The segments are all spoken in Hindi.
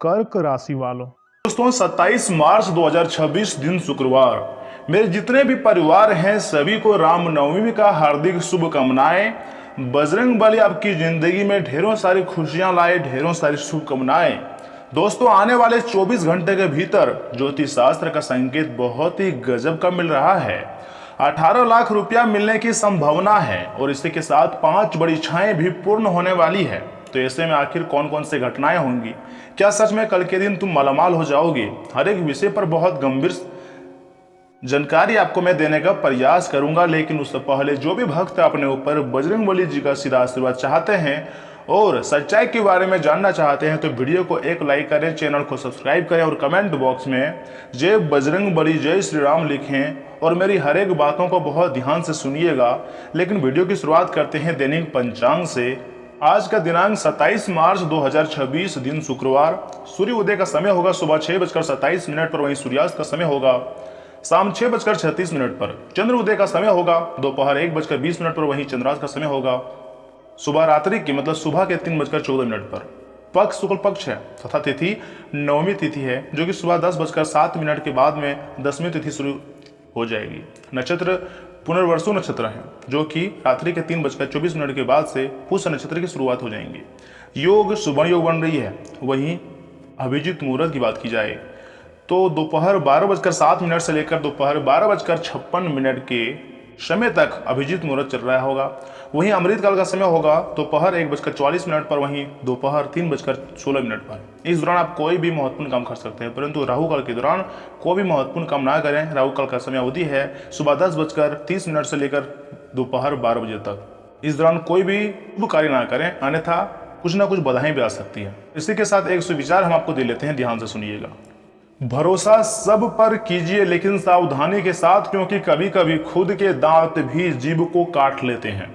कर्क राशि वालों। दोस्तों 27 मार्च 2026 दिन शुक्रवार। मेरे जितने भी परिवार हैं सभी को रामनवमी का हार्दिक शुभकामनाएं। बजरंग बली आपकी जिंदगी में ढेरों सारी खुशियां लाए, ढेरों सारी शुभकामनाएं। दोस्तों आने वाले 24 घंटे के भीतर ज्योतिष शास्त्र का संकेत बहुत ही गजब का मिल रहा है। 18 लाख रुपया मिलने की संभावना है और इसी के साथ 5 बड़ी इच्छाएं भी पूर्ण होने वाली है। तो ऐसे में आखिर कौन कौन सी घटनाएं होंगी, क्या सच में कल के दिन तुम मालामाल हो जाओगे, हर एक विषय पर बहुत गंभीर जानकारी आपको मैं देने का प्रयास करूंगा। लेकिन उससे पहले जो भी भक्त अपने ऊपर बजरंग बली जी का सीधा आशीर्वाद चाहते हैं और सच्चाई के बारे में जानना चाहते हैं तो वीडियो को एक लाइक करें, चैनल को सब्सक्राइब करें और कमेंट बॉक्स में जय बजरंग बली जय श्री राम लिखें और मेरी हर एक बातों को बहुत ध्यान से सुनिएगा। लेकिन वीडियो की शुरुआत करते हैं दैनिक पंचांग से। आज का दिनांक 27 मार्च 2026 दिन शुक्रवार। सूर्य उदय का समय होगा सुबह 6:27 पर, वहीं सूर्यास्त का समय होगा शाम 6:36 पर। चंद्र उदय का समय होगा दोपहर 1:20 पर, वहीं चंद्रास्त का समय होगा सुबह रात्रि की मतलब सुबह के 3:14 पर। पक्ष शुक्ल पक्ष है तथा तिथि नवमी तिथि है जो कि सुबह 10:07 के बाद में दसवीं तिथि शुरू हो जाएगी। नक्षत्र पुनर्वसु नक्षत्र है जो कि रात्रि के 3:24 के बाद से पुष्य नक्षत्र की शुरुआत हो जाएंगी। योग सुवर्ण योग बन रही है। वहीं अभिजीत मुहूर्त की बात की जाए तो दोपहर 12:07 से लेकर दोपहर 12:56 के समय तक अभिजीत मुहूर्त चल रहा होगा। वहीं अमृत काल का समय होगा दोपहर 1:44 पर, वहीं दोपहर 3:16 पर। इस दौरान आप कोई भी महत्वपूर्ण काम कर सकते हैं, परंतु राहु काल के दौरान कोई भी महत्वपूर्ण काम ना करें। राहु काल का समय अवधि है सुबह 10:30 से लेकर दोपहर 12 बजे तक। इस दौरान कोई भी शुभ कार्य ना करें, अन्यथा कुछ ना कुछ बाधाएं भी आ सकती है। इसी के साथ एक सुविचार हम आपको दे लेते हैं, ध्यान से सुनिएगा। भरोसा सब पर कीजिए लेकिन सावधानी के साथ, क्योंकि कभी कभी खुद के दांत भी जीभ को काट लेते हैं।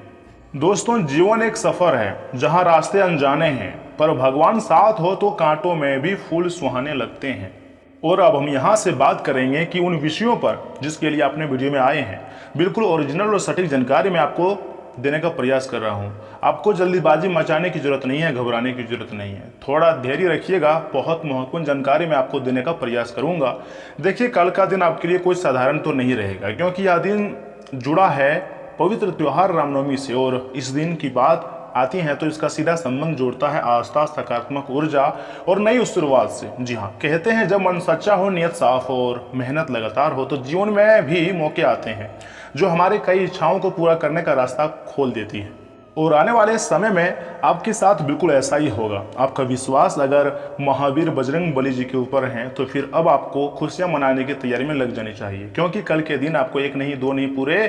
दोस्तों जीवन एक सफर है जहां रास्ते अनजाने हैं, पर भगवान साथ हो तो कांटों में भी फूल सुहाने लगते हैं। और अब हम यहां से बात करेंगे कि उन विषयों पर जिसके लिए आपने वीडियो में आए हैं। बिल्कुल ओरिजिनल और सटीक जानकारी मैं आपको देने का प्रयास कर रहा हूं। आपको जल्दीबाजी मचाने की जरूरत नहीं है, घबराने की जरूरत नहीं है। थोड़ा धैर्य रखिएगा, बहुत महत्वपूर्ण जानकारी मैं आपको देने का प्रयास करूंगा। देखिए कल का दिन आपके लिए कोई साधारण तो नहीं रहेगा, क्योंकि यह दिन जुड़ा है पवित्र त्योहार रामनवमी से और इस दिन की बात आती है तो इसका सीधा संबंध जोड़ता है आस्था, सकारात्मक ऊर्जा और नई शुरुआत से। जी हाँ, कहते हैं जब मन सच्चा हो, नियत साफ हो और मेहनत लगातार हो तो जीवन में भी मौके आते हैं जो हमारे कई इच्छाओं को पूरा करने का रास्ता खोल देती है। और आने वाले समय में आपके साथ बिल्कुल ऐसा ही होगा। आपका विश्वास अगर महावीर बजरंग बली जी के ऊपर है तो फिर अब आपको खुशियां मनाने की तैयारी में लग जानी चाहिए, क्योंकि कल के दिन आपको एक नहीं दो नहीं पूरे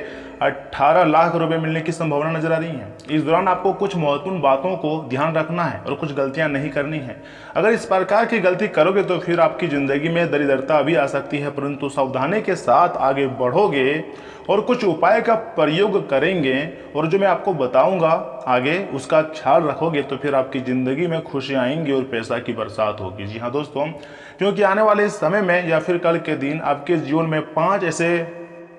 18 लाख रुपए मिलने की संभावना नजर आ रही है। इस दौरान आपको कुछ महत्वपूर्ण बातों को ध्यान रखना है और कुछ गलतियां नहीं करनी है। अगर इस प्रकार की गलती करोगे तो फिर आपकी जिंदगी में दरिद्रता भी आ सकती है, परंतु सावधानी के साथ आगे बढ़ोगे और कुछ उपाय का प्रयोग करेंगे और जो मैं आपको बताऊंगा आगे उसका ख्याल रखोगे तो फिर आपकी जिंदगी में खुशियां आएंगी और पैसा की बरसात होगी। जी हाँ दोस्तों, क्योंकि आने वाले समय में या फिर कल के दिन आपके जीवन में 5 ऐसे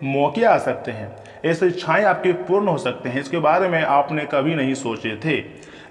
मौके आ सकते हैं, ऐसे इच्छाएं आपके पूर्ण हो सकते हैं। इसके बारे में आपने कभी नहीं सोचे थे,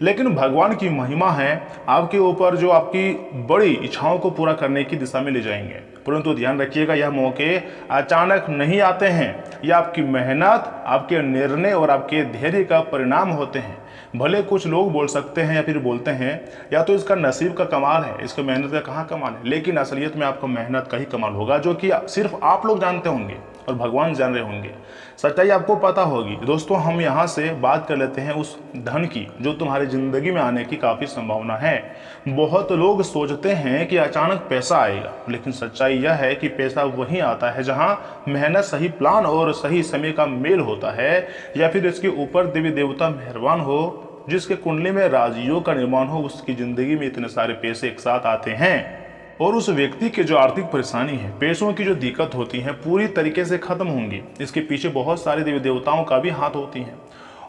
लेकिन भगवान की महिमा है आपके ऊपर जो आपकी बड़ी इच्छाओं को पूरा करने की दिशा में ले जाएंगे। परंतु ध्यान रखिएगा यह मौके अचानक नहीं आते हैं, यह आपकी मेहनत, आपके निर्णय और आपके धैर्य का परिणाम होते हैं। भले कुछ लोग बोल सकते हैं या फिर बोलते हैं या तो इसका नसीब का कमाल है, इसका मेहनत का कहाँ कमाल है, लेकिन असलियत में आपका मेहनत का ही कमाल होगा जो कि सिर्फ आप लोग जानते होंगे और भगवान जान रहे होंगे। सच्चाई आपको पता होगी। दोस्तों हम यहाँ से बात कर लेते हैं उस धन की जो तुम्हारी जिंदगी में आने की काफ़ी संभावना है। बहुत लोग सोचते हैं कि अचानक पैसा आएगा, लेकिन सच्चाई यह है कि पैसा वहीं आता है जहाँ मेहनत, सही प्लान और सही समय का मेल होता है, या फिर इसके ऊपर देवी देवता मेहरबान हो, जिसके कुंडली में राजयोग का निर्माण हो, उसकी जिंदगी में इतने सारे पैसे एक साथ आते हैं और उस व्यक्ति के जो आर्थिक परेशानी है, पैसों की जो दिक्कत होती है पूरी तरीके से खत्म होंगी। इसके पीछे बहुत सारे देवी देवताओं का भी हाथ होती है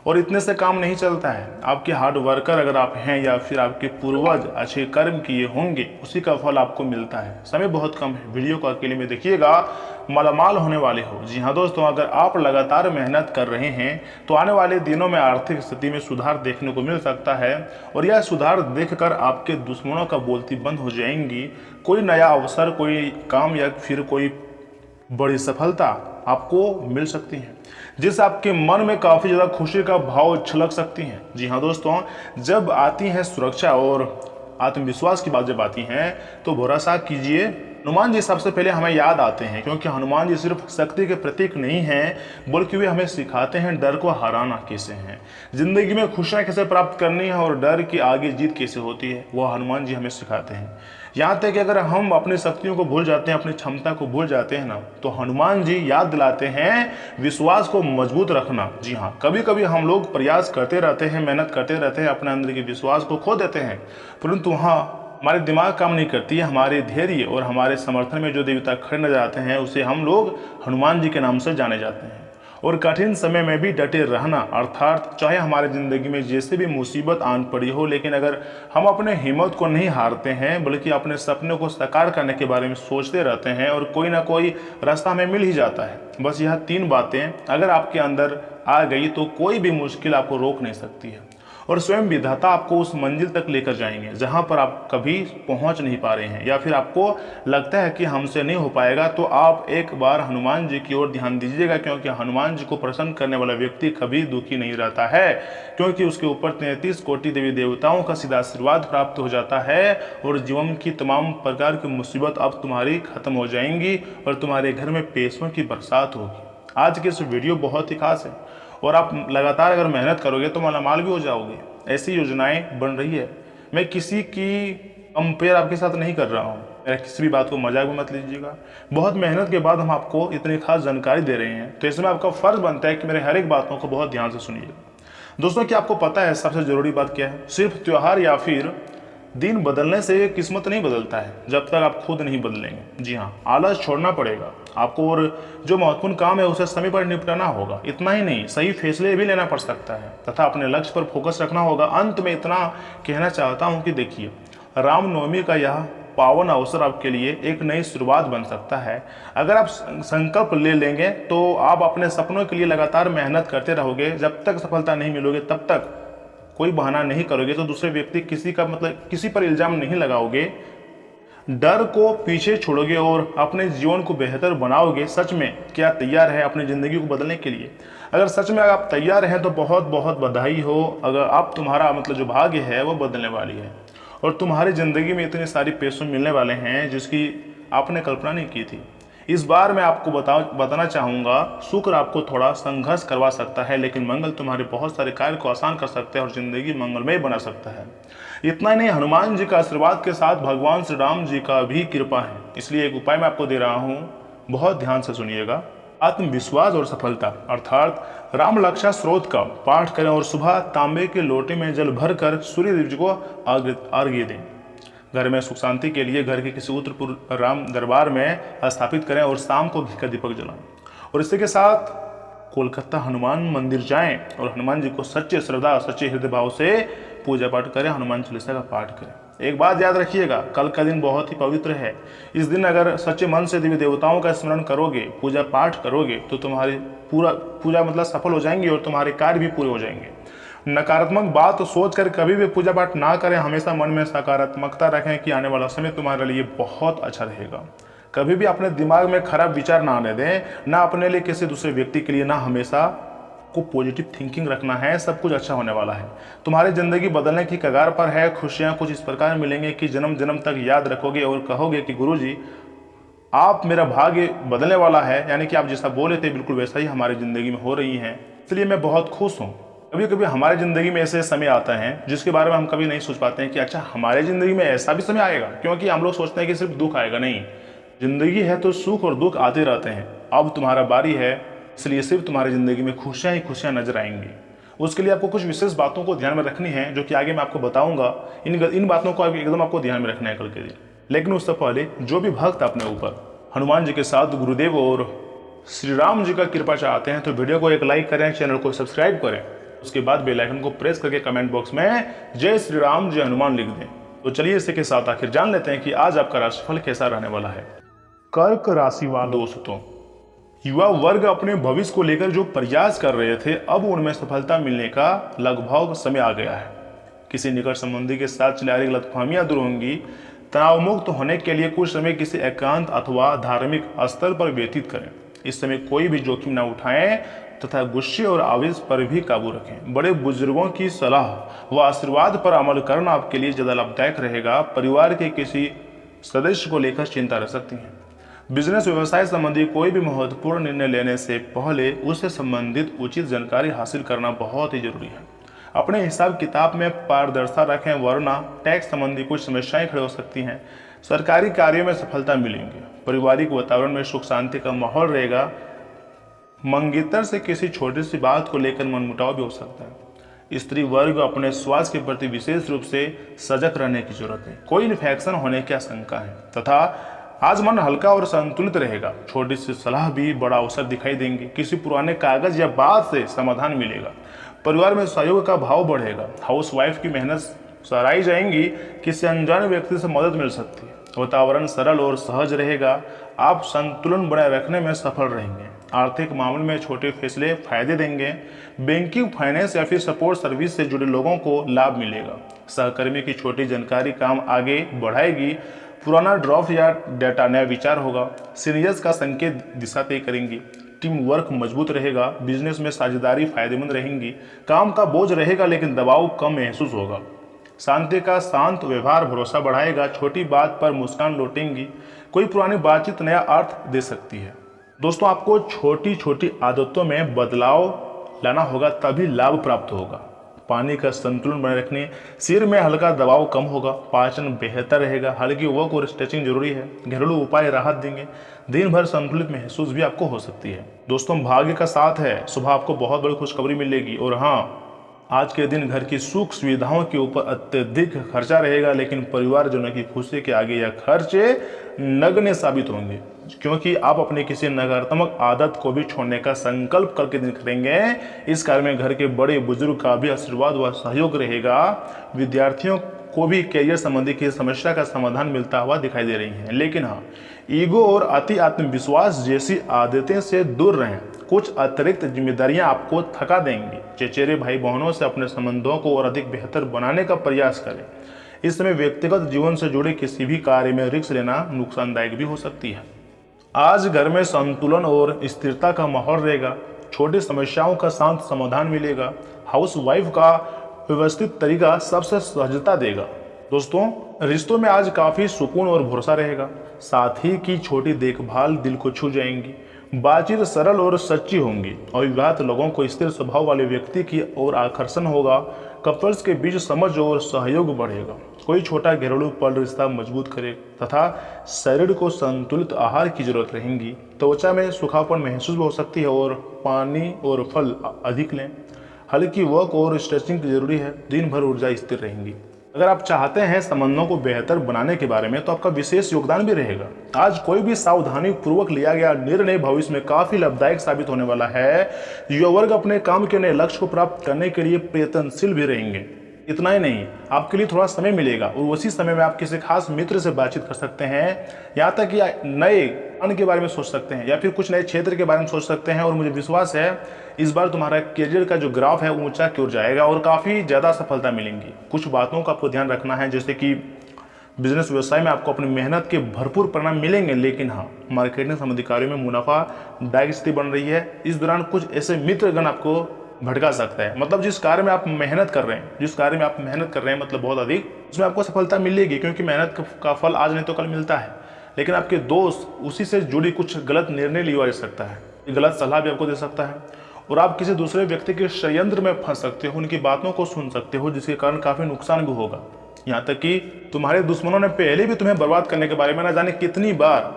और इतने से काम नहीं चलता है। आपके हार्ड वर्कर अगर आप हैं या फिर आपके पूर्वज अच्छे कर्म किए होंगे, उसी का फल आपको मिलता है। समय बहुत कम है, वीडियो को अकेले में देखिएगा, मालामाल होने वाले हो। जी हाँ दोस्तों, अगर आप लगातार मेहनत कर रहे हैं तो आने वाले दिनों में आर्थिक स्थिति में सुधार देखने को मिल सकता है और यह सुधार देखकर आपके दुश्मनों का बोलती बंद हो जाएंगी। कोई नया अवसर, कोई काम या फिर कोई बड़ी सफलता आपको मिल सकती है, जिससे आपके मन में काफ़ी ज़्यादा खुशी का भाव छलक सकती हैं। जी हाँ दोस्तों, जब आती है सुरक्षा और आत्मविश्वास की बात जब आती हैं तो भरोसा कीजिए, हनुमान जी सबसे पहले हमें याद आते हैं, क्योंकि हनुमान जी सिर्फ शक्ति के प्रतीक नहीं हैं बल्कि वे हमें सिखाते हैं डर को हराना कैसे है, जिंदगी में खुशियाँ कैसे प्राप्त करनी है और डर की आगे जीत कैसे होती है, वह हनुमान जी हमें सिखाते हैं। यहाँ तक कि अगर हम अपनी शक्तियों को भूल जाते हैं, अपनी क्षमता को भूल जाते हैं ना, तो हनुमान जी याद दिलाते हैं विश्वास को मजबूत रखना। जी हाँ, कभी कभी हम लोग प्रयास करते रहते हैं, मेहनत करते रहते हैं, अपने अंदर के विश्वास को खो देते हैं, परंतु हाँ हमारे दिमाग काम नहीं करती है। हमारे धैर्य और हमारे समर्थन में जो देवता खड़े नजर आते हैं उसे हम लोग हनुमान जी के नाम से जाने जाते हैं। और कठिन समय में भी डटे रहना, अर्थात चाहे हमारे ज़िंदगी में जैसे भी मुसीबत आन पड़ी हो, लेकिन अगर हम अपने हिम्मत को नहीं हारते हैं बल्कि अपने सपनों को साकार करने के बारे में सोचते रहते हैं और कोई ना कोई रास्ता हमें मिल ही जाता है। बस यह 3 बातें अगर आपके अंदर आ गई तो कोई भी मुश्किल आपको रोक नहीं सकती है और स्वयं विधाता आपको उस मंजिल तक लेकर जाएंगे जहां पर आप कभी पहुंच नहीं पा रहे हैं या फिर आपको लगता है कि हमसे नहीं हो पाएगा। तो आप एक बार हनुमान जी की ओर ध्यान दीजिएगा, क्योंकि हनुमान जी को प्रसन्न करने वाला व्यक्ति कभी दुखी नहीं रहता है, क्योंकि उसके ऊपर 33 कोटि देवी देवताओं का सीधा आशीर्वाद प्राप्त हो जाता है और जीवन की तमाम प्रकार की मुसीबत अब तुम्हारी खत्म हो जाएंगी और तुम्हारे घर में पैसों की बरसात होगी। आज की इस वीडियो बहुत ही खास है और आप लगातार अगर मेहनत करोगे तो मालामाल भी हो जाओगे। ऐसी योजनाएं बन रही है। मैं किसी की कंपेयर आपके साथ नहीं कर रहा हूँ, मेरा किसी भी बात को मजाक में मत लीजिएगा। बहुत मेहनत के बाद हम आपको इतनी खास जानकारी दे रहे हैं, तो इसमें आपका फर्ज बनता है कि मेरे हर एक बातों को बहुत ध्यान से सुनिएगा। दोस्तों, क्या आपको पता है सबसे जरूरी बात क्या है? सिर्फ त्योहार या फिर दिन बदलने से किस्मत नहीं बदलता है जब तक आप खुद नहीं बदलेंगे। जी हाँ, आलस छोड़ना पड़ेगा आपको और जो महत्वपूर्ण काम है उसे समय पर निपटाना होगा। इतना ही नहीं, सही फैसले भी लेना पड़ सकता है तथा अपने लक्ष्य पर फोकस रखना होगा। अंत में इतना कहना चाहता हूँ कि देखिए, रामनवमी का यह पावन अवसर आपके लिए एक नई शुरुआत बन सकता है। अगर आप संकल्प ले लेंगे तो आप अपने सपनों के लिए लगातार मेहनत करते रहोगे। जब तक सफलता नहीं मिलोगे तब तक कोई बहाना नहीं करोगे, तो दूसरे व्यक्ति किसी पर इल्जाम नहीं लगाओगे, डर को पीछे छोड़ोगे और अपने जीवन को बेहतर बनाओगे। सच में क्या तैयार है अपनी ज़िंदगी को बदलने के लिए? अगर सच में आप तैयार हैं तो बहुत बहुत बधाई हो। अगर आप तुम्हारा जो भाग्य है वो बदलने वाली है और तुम्हारी ज़िंदगी में इतने सारी पैसों मिलने वाले हैं जिसकी आपने कल्पना नहीं की थी। इस बार मैं आपको बताना चाहूँगा, शुक्र आपको थोड़ा संघर्ष करवा सकता है, लेकिन मंगल तुम्हारे बहुत सारे कार्य को आसान कर सकता है और ज़िंदगी मंगलमय बना सकता है। इतना ही नहीं, हनुमान जी का आशीर्वाद के साथ भगवान श्री राम जी का भी कृपा है। इसलिए एक उपाय मैं आपको दे रहा हूँ, बहुत ध्यान से सुनिएगा। आत्मविश्वास और सफलता अर्थात राम रक्षा स्रोत का पाठ करें और सुबह तांबे के लोटे में जल भरकर सूर्य देव जी को अर्घ्य दें। घर में सुख शांति के लिए घर के किसी उत्तरपुर राम दरबार में स्थापित करें और शाम को घी का दीपक जलाएं। और इसी के साथ कोलकाता हनुमान मंदिर जाएं और हनुमान जी को सच्चे श्रद्धा, सच्चे हृदय भाव से पूजा पाठ करें, हनुमान चालीसा का पाठ करें। एक बात याद रखिएगा, कल का दिन बहुत ही पवित्र है। इस दिन अगर सच्चे मन से देवी देवताओं का स्मरण करोगे, पूजा पाठ करोगे, तो तुम्हारी पूजा सफल हो जाएंगी और तुम्हारे कार्य भी पूरे हो जाएंगे। नकारात्मक बात सोचकर कभी भी पूजा पाठ ना करें। हमेशा मन में सकारात्मकता रखें कि आने वाला समय तुम्हारे लिए बहुत अच्छा रहेगा। कभी भी अपने दिमाग में खराब विचार ना आने दें, ना अपने लिए किसी दूसरे व्यक्ति के लिए, ना हमेशा को पॉजिटिव थिंकिंग रखना है। सब कुछ अच्छा होने वाला है। तुम्हारी ज़िंदगी बदलने की कगार पर है। खुशियाँ कुछ इस प्रकार मिलेंगे कि जन्म जन्म तक याद रखोगे और कहोगे कि गुरुजी आप मेरा भाग्य बदलने वाला है। यानी कि आप जैसा बोले थे बिल्कुल वैसा ही हमारी ज़िंदगी में हो रही है। इसलिए मैं बहुत खुश हूँ। कभी कभी हमारी ज़िंदगी में ऐसे समय आता है जिसके बारे में हम कभी नहीं सोच पाते हैं कि अच्छा हमारे ज़िंदगी में ऐसा भी समय आएगा, क्योंकि हम लोग सोचते हैं कि सिर्फ दुख आएगा। नहीं, ज़िंदगी है तो सुख और दुख आते रहते हैं। अब तुम्हारा बारी है, इसलिए सिर्फ तुम्हारी ज़िंदगी में खुशियाँ ही खुशियाँ नजर आएंगी। उसके लिए आपको कुछ विशेष बातों को ध्यान में रखनी है, जो कि आगे मैं आपको बताऊंगा। इन बातों को एकदम आपको ध्यान में रखना है कल के दिन। लेकिन उससे पहले जो भी भक्त अपने ऊपर हनुमान जी के साथ गुरुदेव और श्री राम जी का कृपा चाहते हैं तो वीडियो को एक लाइक करें, चैनल को सब्सक्राइब करें उसके बाद बेल आइकन को प्रेस करके कमेंट बॉक्स में जय श्री राम जय हनुमान लिख दें। तो चलिए इसी के साथ आखिर जान लेते हैं कि आज आपका राशिफल कैसा रहने वाला है। कर्क राशि वाले दोस्तों, युवा वर्ग अपने भविष्य को लेकर जो प्रयास कर रहे थे, अब उनमें सफलता मिलने का लगभग समय आ गया है। किसी निकट संबंधी के साथ चली आ रही गलतफहमियां दूर होंगी। तनाव मुक्त होने के लिए कुछ समय किसी एकांत अथवा धार्मिक स्थल पर व्यतीत करें। इस समय कोई भी जोखिम न उठाएं तथा गुस्से और आवेश पर भी काबू रखें। बड़े बुजुर्गों की सलाह व आशीर्वाद पर अमल करना आपके लिए ज्यादा लाभदायक रहेगा। परिवार के किसी सदस्य को लेकर चिंता रह सकती है। बिजनेस व्यवसाय संबंधी कोई भी महत्वपूर्ण निर्णय लेने से पहले उससे संबंधित उचित जानकारी हासिल करना बहुत ही जरूरी है। अपने हिसाब किताब में पारदर्शिता रखें, वरना टैक्स संबंधी कुछ समस्याएं खड़ी हो सकती हैं। सरकारी कार्यों में सफलता मिलेंगी। पारिवारिक वातावरण में सुख शांति का माहौल रहेगा। मंगेतर से किसी छोटी सी बात को लेकर मनमुटाव भी हो सकता है। स्त्री वर्ग अपने स्वास्थ्य के प्रति विशेष रूप से सजग रहने की जरूरत है। कोई इन्फेक्शन होने की आशंका है तथा आज मन हल्का और संतुलित रहेगा। छोटी सी सलाह भी बड़ा अवसर दिखाई देंगे। किसी पुराने कागज या बात से समाधान मिलेगा। परिवार में सहयोग का भाव बढ़ेगा। हाउसवाइफ की मेहनत सराही जाएंगी। किसी अनजान व्यक्ति से मदद मिल सकती है। वातावरण सरल और सहज रहेगा। आप संतुलन बनाए रखने में सफल रहेंगे। आर्थिक मामले में छोटे फैसले फायदे देंगे। बैंकिंग, फाइनेंस या फिर सपोर्ट सर्विस से जुड़े लोगों को लाभ मिलेगा। सहकर्मी की छोटी जानकारी काम आगे बढ़ाएगी। पुराना ड्राफ्ट या डेटा नया विचार होगा। सीनियर्स का संकेत दिशा तय करेंगी। टीम वर्क मजबूत रहेगा। बिजनेस में साझेदारी फायदेमंद रहेंगी। काम का बोझ रहेगा लेकिन दबाव कम महसूस होगा। शांति का शांत व्यवहार भरोसा बढ़ाएगा। छोटी बात पर मुस्कान लौटेंगी। कोई पुरानी बातचीत नया अर्थ दे सकती है। दोस्तों, आपको छोटी छोटी आदतों में बदलाव लाना होगा, तभी लाभ प्राप्त होगा। पानी का संतुलन बनाए रखने, सिर में हल्का दबाव कम होगा। पाचन बेहतर रहेगा। हल्की वॉक और स्ट्रेचिंग जरूरी है। घरेलू उपाय राहत देंगे। दिन भर संतुलित महसूस भी आपको हो सकती है। दोस्तों, भाग्य का साथ है। सुबह आपको बहुत बड़ी खुशखबरी मिलेगी। और हाँ, आज के दिन घर की सुख सुविधाओं के ऊपर अत्यधिक खर्चा रहेगा, लेकिन परिवारजनों की खुशी के आगे यह खर्चे नगण्य साबित होंगे, क्योंकि आप अपने किसी नकारात्मक आदत को भी छोड़ने का संकल्प करके दिन करेंगे। इस कार्य में घर के बड़े बुजुर्ग का भी आशीर्वाद व सहयोग रहेगा। विद्यार्थियों को भी करियर संबंधी की समस्या का समाधान मिलता हुआ दिखाई दे रही है। लेकिन हाँ, ईगो और अति आत्मविश्वास जैसी आदतें से दूर रहें। कुछ अतिरिक्त जिम्मेदारियां आपको थका देंगी। चचेरे भाई बहनों से अपने संबंधों को और अधिक बेहतर बनाने का प्रयास करें। इस समय व्यक्तिगत जीवन से जुड़े किसी भी कार्य में रिस्क लेना नुकसानदायक भी हो सकती है। आज घर में संतुलन और स्थिरता का माहौल रहेगा। छोटी समस्याओं का शांत समाधान मिलेगा। हाउसवाइफ का व्यवस्थित तरीका सबसे सहजता देगा। दोस्तों, रिश्तों में आज काफी सुकून और भरोसा रहेगा। साथी की छोटी देखभाल दिल को छू जाएंगी। बातचीत सरल और सच्ची होंगी। अविवाहित लोगों को स्थिर स्वभाव वाले व्यक्ति की ओर आकर्षण होगा। कपल्स के बीच समझ और सहयोग बढ़ेगा। कोई छोटा घरेलू पल रिश्ता मजबूत करे तथा शरीर को संतुलित आहार की जरूरत रहेगी। त्वचा में सूखापन महसूस हो सकती है और पानी और फल अधिक लें। हल्की वॉक और स्ट्रेचिंग जरूरी है। दिन भर ऊर्जा स्थिर रहेंगी। अगर आप चाहते हैं संबंधों को बेहतर बनाने के बारे में, तो आपका विशेष योगदान भी रहेगा। आज कोई भी सावधानी पूर्वक लिया गया निर्णय भविष्य में काफी लाभदायक साबित होने वाला है। युवा वर्ग अपने काम के नए लक्ष्य को प्राप्त करने के लिए प्रयत्नशील भी रहेंगे। इतना ही नहीं, आपके लिए थोड़ा समय मिलेगा और उसी समय में आप किसी खास मित्र से बातचीत कर सकते हैं। यहाँ तक कि नए काम के बारे में सोच सकते हैं या फिर कुछ नए क्षेत्र के बारे में सोच सकते हैं। और मुझे विश्वास है इस बार तुम्हारा करियर का जो ग्राफ है ऊंचा की ओर जाएगा और काफ़ी ज़्यादा सफलता मिलेंगी। कुछ बातों का आपको ध्यान रखना है, जैसे कि बिजनेस व्यवसाय में आपको अपनी मेहनत के भरपूर परिणाम मिलेंगे, लेकिन हाँ, मार्केटिंग संबंधी कार्यों में मुनाफा दायक स्थिति बन रही है। इस दौरान कुछ ऐसे मित्रगण आपको भटका सकता है। मतलब जिस कार्य में आप मेहनत कर रहे हैं, मतलब बहुत अधिक, उसमें आपको सफलता मिलेगी, क्योंकि मेहनत का फल आज नहीं तो कल मिलता है। लेकिन आपके दोस्त उसी से जुड़ी कुछ गलत निर्णय लिया जा सकता है, गलत सलाह भी आपको दे सकता है और आप किसी दूसरे व्यक्ति के षड्यंत्र में फंस सकते हो, उनकी बातों को सुन सकते हो, जिसके कारण काफी नुकसान भी होगा। यहाँ तक कि तुम्हारे दुश्मनों ने पहले भी तुम्हें बर्बाद करने के बारे में न जाने कितनी बार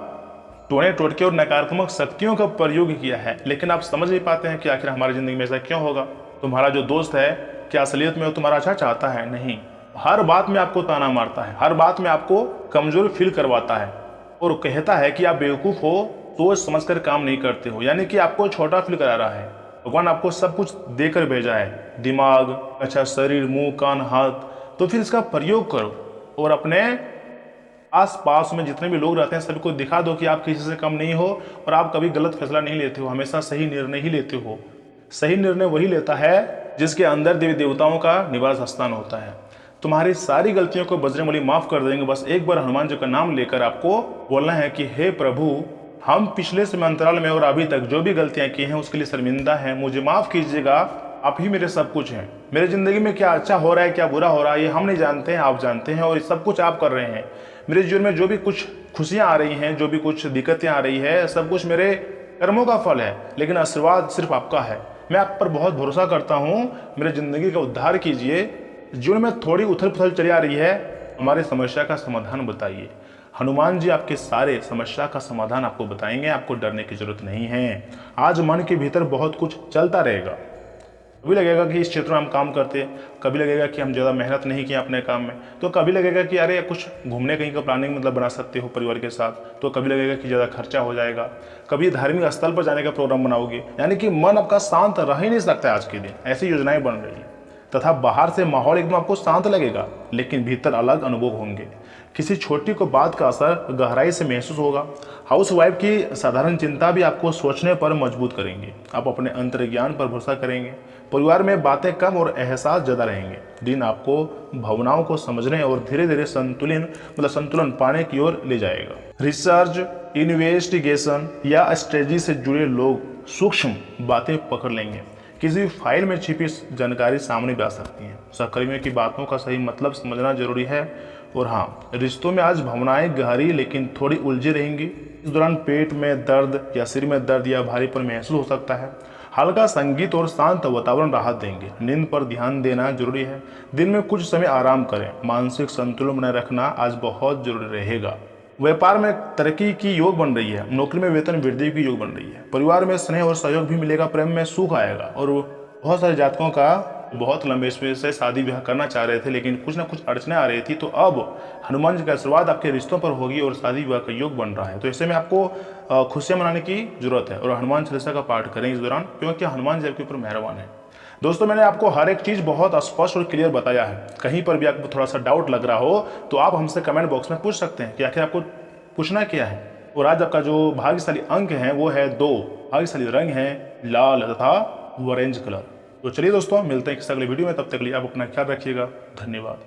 टोने टोटके और नकारात्मक शक्तियों का प्रयोग किया है, लेकिन आप समझ नहीं पाते हैं कि आखिर हमारी जिंदगी में ऐसा क्यों होगा। तुम्हारा जो दोस्त है क्या असलियत में वो तुम्हारा अच्छा चाहता है? नहीं, हर बात में आपको ताना मारता है, हर बात में आपको कमजोर फील करवाता है और कहता है कि आप बेवकूफ हो, सोच समझकर काम नहीं करते हो, यानी कि आपको छोटा फील करा रहा है। भगवान आपको सब कुछ देकर भेजा है, दिमाग, अच्छा शरीर, मुंह, कान, हाथ, तो फिर इसका प्रयोग करो और अपने आस पास में जितने भी लोग रहते हैं सभी को दिखा दो कि आप किसी से कम नहीं हो और आप कभी गलत फैसला नहीं लेते हो, हमेशा सही निर्णय ही लेते हो। सही निर्णय वही लेता है जिसके अंदर देवी देवताओं का निवास स्थान होता है। तुम्हारी सारी गलतियों को बजरंगबली माफ कर देंगे। बस एक बार हनुमान जी का नाम लेकर आपको बोलना है कि हे प्रभु, हम पिछले समय अंतराल में और अभी तक जो भी गलतियां की हैं उसके लिए शर्मिंदा हैं, मुझे माफ कीजिएगा, आप ही मेरे सब कुछ हैं। मेरे जिंदगी में क्या अच्छा हो रहा है क्या बुरा हो रहा है ये हम नहीं जानते हैं, आप जानते हैं, और ये सब कुछ आप कर रहे हैं। मेरे जीवन में जो भी कुछ खुशियां आ रही हैं, जो भी कुछ दिक्कतें आ रही है, सब कुछ मेरे कर्मों का फल है, लेकिन आशीर्वाद सिर्फ आपका है। मैं आप पर बहुत भरोसा करता हूँ, मेरे जिंदगी का उद्धार कीजिए। जीवन में थोड़ी उथल पुथल चली आ रही है, हमारी समस्या का समाधान बताइए। हनुमान जी आपके सारे समस्या का समाधान आपको बताएंगे, आपको डरने की जरूरत नहीं है। आज मन के भीतर बहुत कुछ चलता रहेगा। कभी लगेगा कि इस क्षेत्र में हम काम करते हैं, कभी लगेगा कि हम ज़्यादा मेहनत नहीं किए अपने काम में, तो कभी लगेगा कि अरे कुछ घूमने कहीं का प्लानिंग मतलब बना सकते हो परिवार के साथ, तो कभी लगेगा कि ज़्यादा खर्चा हो जाएगा, कभी धार्मिक स्थल पर जाने का प्रोग्राम बनाओगे। यानी कि मन आपका शांत रह ही नहीं सकता आज के दिन, ऐसी योजनाएं बन रही है। तथा बाहर से माहौल एकदम आपको शांत लगेगा, लेकिन भीतर अलग अनुभव होंगे। किसी छोटी को बात का असर गहराई से महसूस होगा। हाउस वाइफ की साधारण चिंता भी आपको सोचने पर मजबूत करेंगे। आप अपने अंतर्ज्ञान पर भरोसा करेंगे। परिवार में बातें कम और एहसास ज़्यादा रहेंगे। दिन आपको भावनाओं को समझने और धीरे धीरे संतुलन पाने की ओर ले जाएगा। रिसर्च, इन्वेस्टिगेशन या स्ट्रेटजी से जुड़े लोग सूक्ष्म बातें पकड़ लेंगे। किसी फाइल में छिपी जानकारी सामने भी आ सकती है। सहकर्मियों की बातों का सही मतलब समझना जरूरी है। और हाँ, रिश्तों में आज भावनाएं गहरी लेकिन थोड़ी उलझी रहेंगी। इस दौरान पेट में दर्द या सिर में दर्द या भारीपन महसूस हो सकता है। हल्का संगीत और शांत वातावरण राहत देंगे। नींद पर ध्यान देना जरूरी है। दिन में कुछ समय आराम करें। मानसिक संतुलन बनाए रखना आज बहुत जरूरी रहेगा। व्यापार में तरक्की की योग बन रही है। नौकरी में वेतन वृद्धि की योग बन रही है। परिवार में स्नेह और सहयोग भी मिलेगा। प्रेम में सुख आएगा। और बहुत सारे जातकों का बहुत लंबे समय से शादी ब्याह करना चाह रहे थे, लेकिन कुछ ना कुछ अड़चने आ रही थी, तो अब हनुमान जी का आशीर्वाद आपके रिश्तों पर होगी और शादी विवाह का योग बन रहा है। तो ऐसे में आपको खुशियां मनाने की जरूरत है और हनुमान चालीसा का पाठ करें इस दौरान, क्योंकि हनुमान जी आपके ऊपर मेहरबान है। दोस्तों, मैंने आपको हर एक चीज़ बहुत स्पष्ट और क्लियर बताया है। कहीं पर भी आपको थोड़ा सा डाउट लग रहा हो तो आप हमसे कमेंट बॉक्स में पूछ सकते हैं कि आखिर आपको पूछना क्या है। और आज आपका जो भाग्यशाली अंक है वो है 2। भाग्यशाली रंग है लाल तथा ऑरेंज कलर। तो चलिए दोस्तों, मिलते हैं किसी अगले वीडियो में। तब तक के लिए आप अपना ख्याल रखिएगा। धन्यवाद।